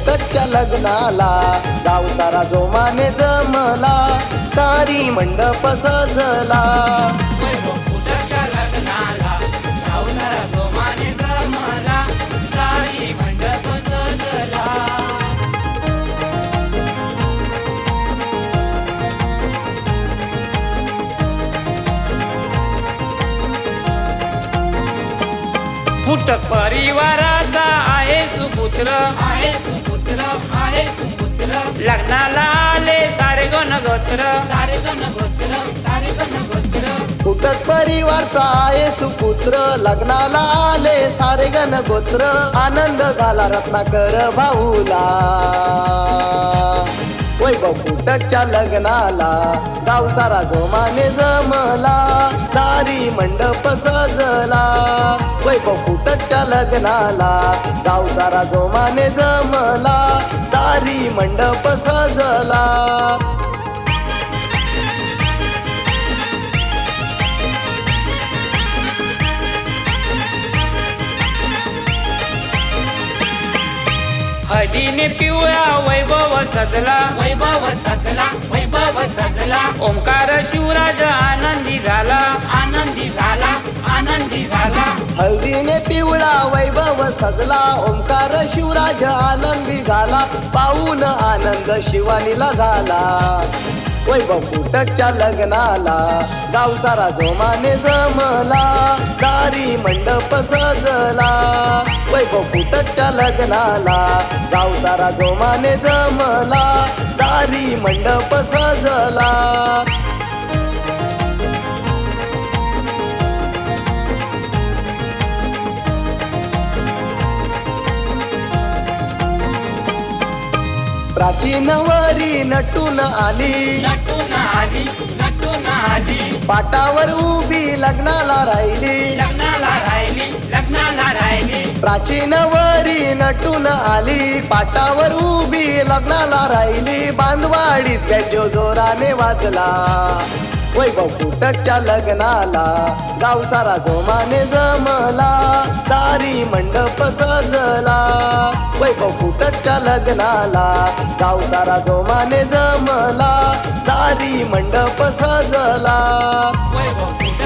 फुटकच्या लग्नाला गाव सारा जोमाने जमला, दारी मंडप सजला. वैभव फुटकच्या लग्नाला गाव सारा जोमाने जमला, दारी मंडप सजला. फुटक परिवाराचा आहे सुपुत्र, आहे सुपुत्र, आहे सुपुत्र. लग्नाला आले सारे गणगोत्र, सारे गणगोत्र, सारे गणगोत्र. फुटक परिवारचा आहे सुपुत्र, लग्नाला आले सारे गण गोत्र. आनंद झाला रत्नाकर भाऊला, वैभव फुटकच्या लग्नाला गाव सारा जोमाने जमला, दारी मंडप सजला. वैभव फुटकच्या लग्नाला गाव सारा जोमाने जमला, दारी मंडप सजला. हळदीने पिवळा वैभव सजला, वैभव सजला, वैभव सजला. ओंकार शिवराज आनंदी झाला, आनंदी झाला, आनंदी झाला. हळदीने पिवळा वैभव सजला, ओंकार शिवराज आनंदी झाला. पाहून आनंद शिवानीला झाला, वैभव फुटकच्या लग्नाला गाव सारा जोमाने जमला, दारी मंडप सजला. वैभव फुटकच्या लग्नाला गाव सारा जोमाने जमला, दारी मंडप सजला. प्राचीन वरी नटून आली, नटून आली, नटून आली. पाटावर उभी लग्नाला राहिली, लग्नाला राहिली, लग्नाला राहिली. प्राचीन वरी नटून आली, पाटावर उभी लग्नाला राहिली. बांधवाडीत गंजो जोराने वाजला, वैभव फुटकच्या लग्नाला गाव सारा जोमाने जमला, दारी मंडप सजला. वैभव फुटकच्या लग्नाला गाव सारा जोमाने जमला, दारी मंडप सजला. वैभव फुटक